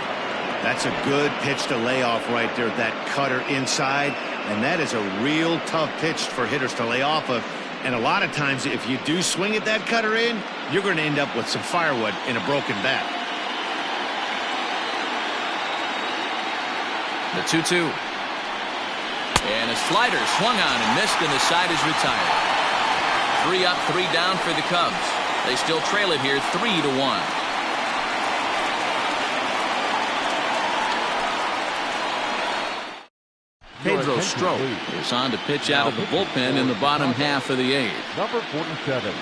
That's a good pitch to lay off right there. That cutter inside, and that is a real tough pitch for hitters to lay off of. And a lot of times, if you do swing at that cutter in, you're going to end up with some firewood in a broken bat. The 2-2. And a slider swung on and missed, and the side is retired. 3 up, 3 down for the Cubs. They still trail it here 3-1. Pedro Strop is on to pitch out of the bullpen in the bottom half of the 8th. Number 47,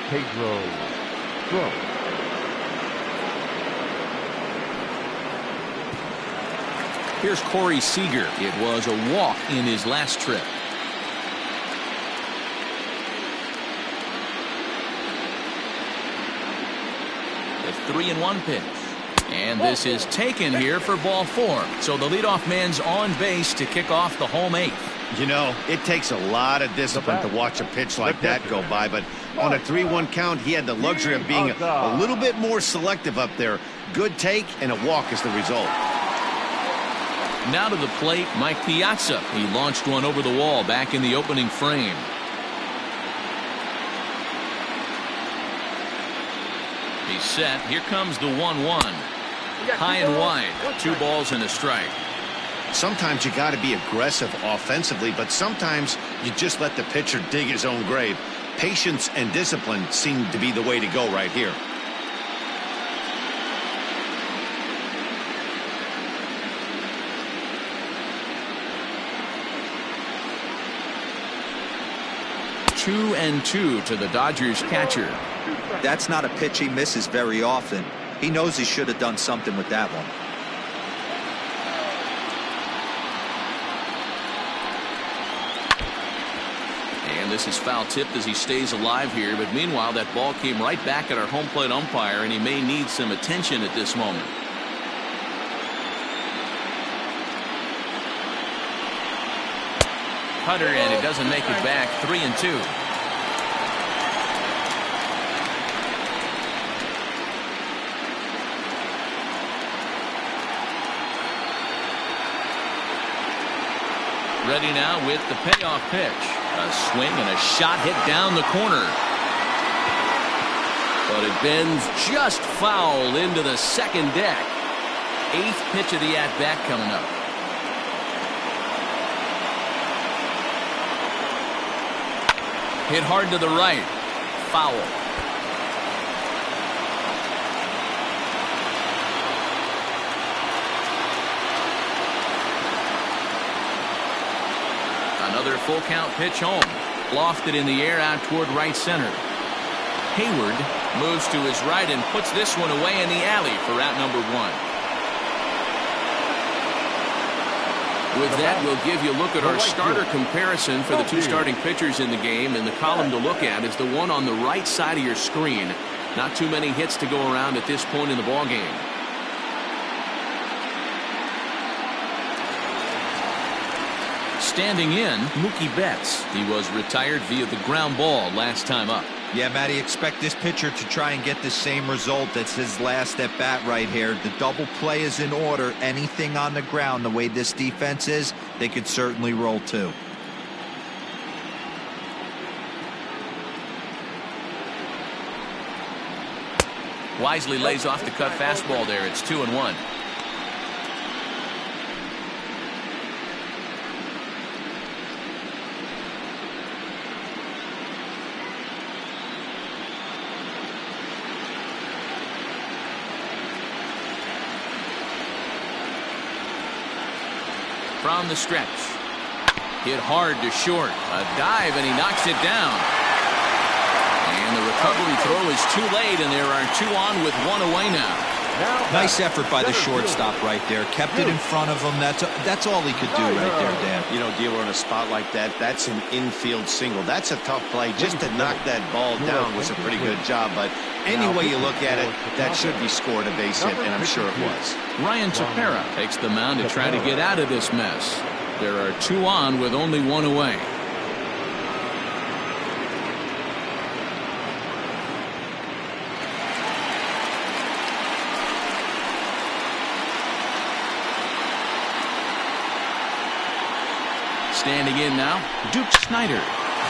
Pedro Strop. Here's Corey Seager. It was a walk in his last trip. The 3-1 pitch. And this is taken here for ball 4. So the leadoff man's on base to kick off the home 8th. You know, it takes a lot of discipline to watch a pitch like that go by, but on a 3-1 count, he had the luxury of being a little bit more selective up there. Good take, and a walk is the result. Now to the plate, Mike Piazza. He launched one over the wall back in the opening frame. He's set. Here comes the 1-1. High and wide. 2 balls and a strike. Sometimes you got to be aggressive offensively, but sometimes you just let the pitcher dig his own grave. Patience and discipline seem to be the way to go right here. 2-2 to the Dodgers catcher. That's not a pitch he misses very often. He knows he should have done something with that one. And this is foul tipped as he stays alive here. But meanwhile, that ball came right back at our home plate umpire, and he may need some attention at this moment. Cutter, and it doesn't make it back. 3-2. Ready now with the payoff pitch. A swing and a shot hit down the corner. But it bends just foul into the second deck. 8th pitch of the at-bat coming up. Hit hard to the right. Foul. Another full count pitch home. Lofted in the air out toward right center. Hayward moves to his right and puts this one away in the alley for out number 1. With that, we'll give you a look at our starter comparison for the 2 starting pitchers in the game. And the column to look at is the one on the right side of your screen. Not too many hits to go around at this point in the ball game. Standing in, Mookie Betts. He was retired via the ground ball last time up. Yeah, Matty, expect this pitcher to try and get the same result. That's his last at bat right here. The double play is in order. Anything on the ground, the way this defense is, they could certainly roll too. Wisely lays off the cut fastball there. It's 2-1. From the stretch. Hit hard to short. A dive, and he knocks it down. And the recovery throw is too late, and there are 2 on with 1 away now. Nice effort by the shortstop right there. Kept it in front of him. That's all he could do right there, Dan. You know, dealer in a spot like that, that's an infield single. That's a tough play. Just to knock that ball down was a pretty good job. But any way you look at it, that should be scored a base hit, and I'm sure it was. Ryan Tepera takes the mound to try to get out of this mess. There are 2 on with only 1 away. Standing in now, Duke Snider.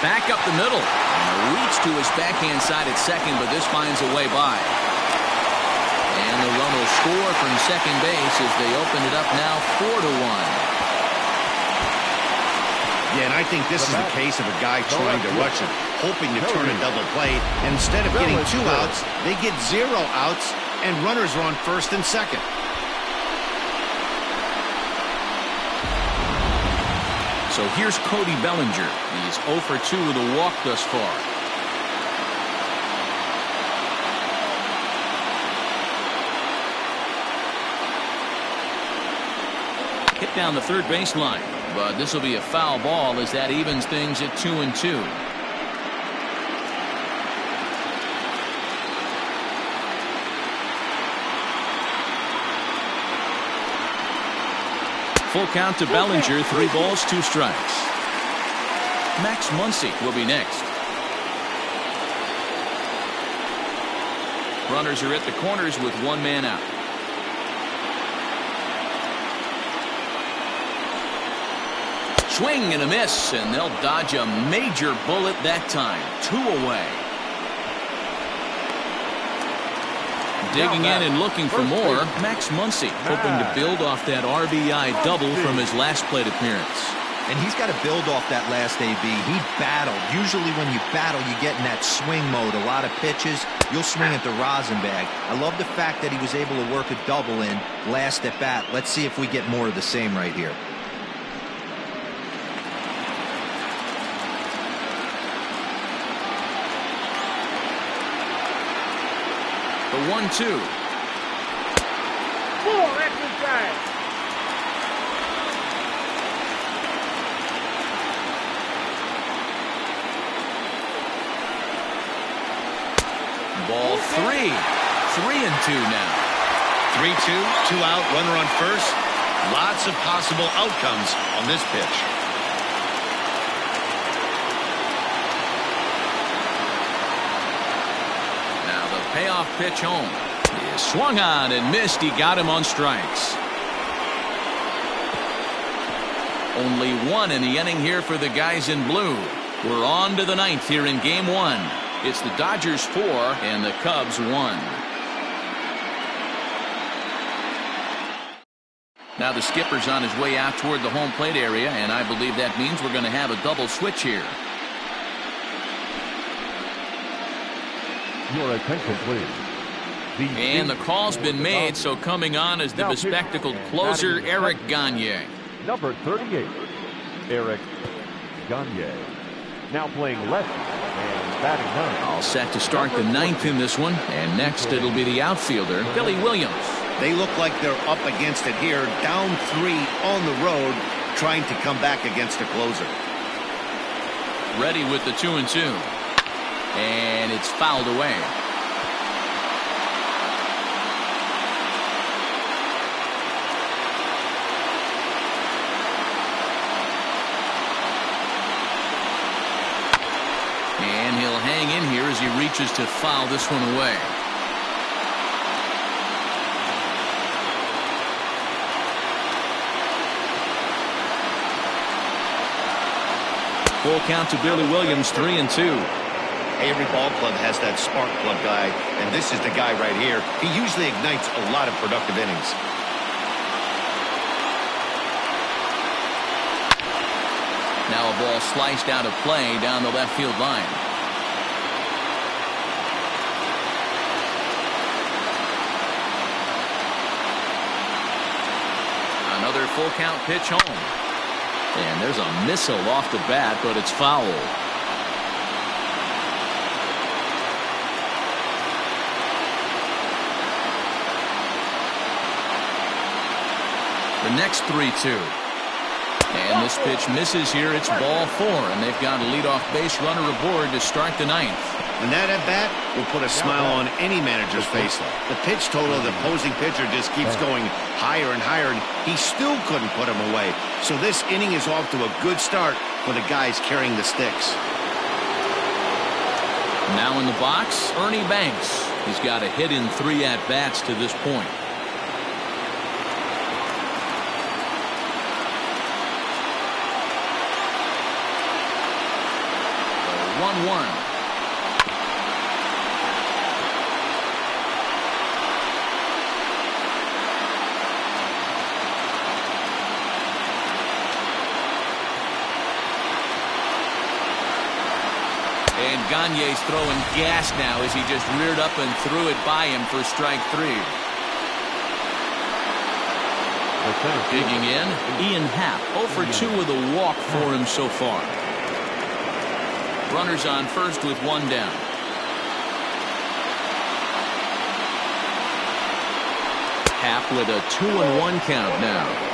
Back up the middle. And a reach to his backhand side at second, but this finds a way by. And the run will score from second base as they open it up now 4-1. Yeah, and I think this is the case of a guy trying to rush it, hoping to turn a double play. And instead of getting 2 outs, they get 0 outs, and runners are on first and second. So here's Cody Bellinger. He's 0 for 2 with a walk thus far. Hit down the third baseline, but this will be a foul ball as that evens things at 2-2. Full count to Bellinger, 3 balls, 2 strikes. Max Muncy will be next. Runners are at the corners with 1 man out. Swing and a miss, and they'll dodge a major bullet that time. 2 away. Digging in and looking for more, Max Muncy, hoping to build off that RBI double from his last plate appearance. And he's got to build off that last AB. He battled. Usually when you battle, you get in that swing mode. A lot of pitches, you'll swing at the rosin bag. I love the fact that he was able to work a double in last at bat. Let's see if we get more of the same right here. The 1-2. Full exercise. Ball 3. 3-2 now. 3-2, 2 out, runner on first. Lots of possible outcomes on this pitch. Now the payoff pitch home. He swung on and missed. He got him on strikes. Only one in the inning here for the guys in blue. We're on to the ninth here in game one. It's the Dodgers 4 and the Cubs 1. Now the skipper's on his way out toward the home plate area, and I believe that means we're going to have a double switch here. Your attention, please. And the call's been made, so coming on is the bespectacled closer, Eric Gagne. Number 38, Eric Gagne. Now playing lefty and batting ninth. All set to start the ninth in this one, and next it'll be the outfielder, Billy Williams. They look like they're up against it here, down 3 on the road, trying to come back against a closer. Ready with the 2-2. And it's fouled away. And he'll hang in here as he reaches to foul this one away. Full count to Billy Williams, 3-2. Every ball club has that spark plug guy, and this is the guy right here. He usually ignites a lot of productive innings. Now a ball sliced out of play down the left field line. Another full count pitch home. And there's a missile off the bat, but it's foul. The next 3-2. And this pitch misses here. It's ball 4, and they've got a leadoff base runner aboard to start the ninth. And that at-bat will put a smile on any manager's face. The pitch total of the opposing pitcher just keeps going higher and higher, and he still couldn't put him away. So this inning is off to a good start for the guys carrying the sticks. Now in the box, Ernie Banks. He's got a hit in 3 at-bats to this point. 1-1. And Gagne's throwing gas now as he just reared up and threw it by him for strike 3. Digging in, Ian Happ, 0 for 2 with a walk for him so far. Runners on first with 1 down. Happ with a 2-1 count now.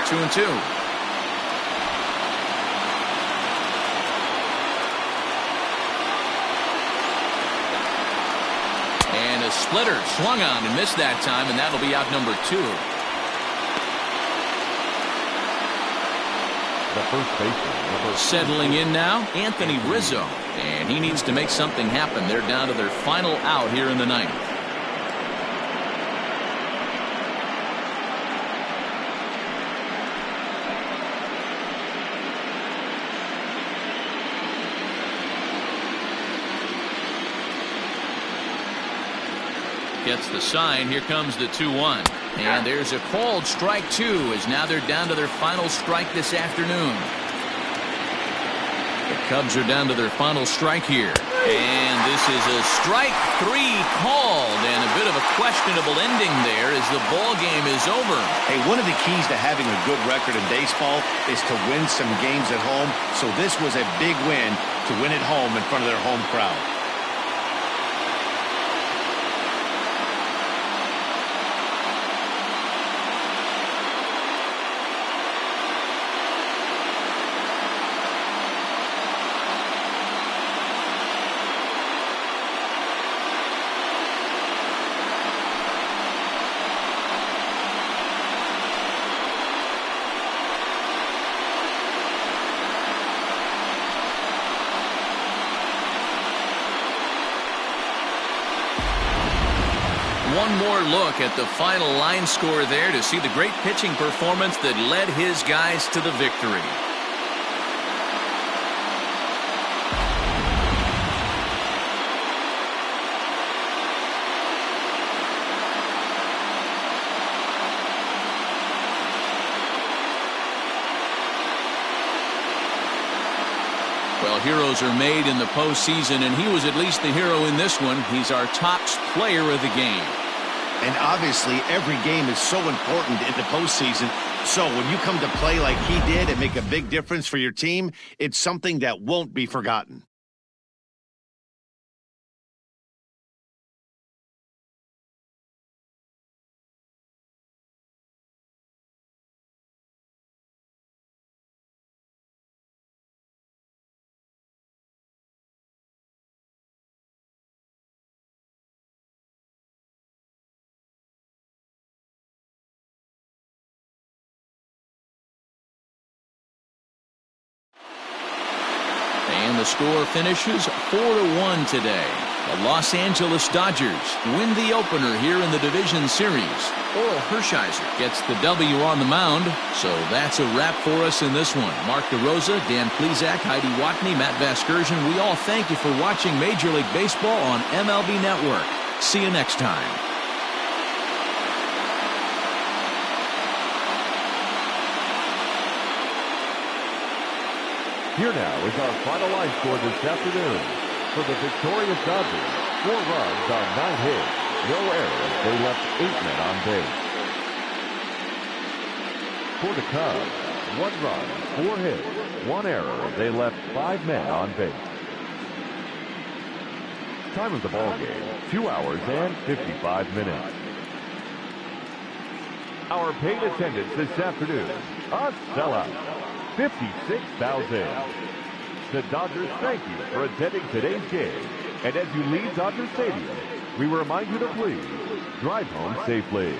Two and 2. And a splitter swung on and missed that time, and that'll be out number 2. The first baseman. Settling in now, Anthony Rizzo, and he needs to make something happen. They're down to their final out here in the ninth. Gets the sign. Here comes the 2-1. And there's a called strike 2 as now they're down to their final strike this afternoon. The Cubs are down to their final strike here. And this is a strike 3 called, and a bit of a questionable ending there as the ball game is over. Hey, one of the keys to having a good record in baseball is to win some games at home. So this was a big win to win at home in front of their home crowd. One more look at the final line score there to see the great pitching performance that led his guys to the victory. Well, heroes are made in the postseason, and he was at least the hero in this one. He's our top player of the game. And obviously, every game is so important in the postseason. So when you come to play like he did and make a big difference for your team, it's something that won't be forgotten. And the score finishes 4-1 today. The Los Angeles Dodgers win the opener here in the division series. Oral Hershiser gets the W on the mound. So that's a wrap for us in this one. Mark DeRosa, Dan Plesac, Heidi Watney, Matt Vasgersian, we all thank you for watching Major League Baseball on MLB Network. See you next time. Here now is our final line score this afternoon. For the victorious Dodgers, 4 runs on 9 hits, no errors. They left 8 men on base. For the Cubs, 1 run, 4 hits, 1 error. They left 5 men on base. Time of the ball game, 2 hours and 55 minutes. Our paid attendance this afternoon, a sellout. 56,000. The Dodgers thank you for attending today's game. And as you leave Dodger Stadium, we remind you to please drive home safely.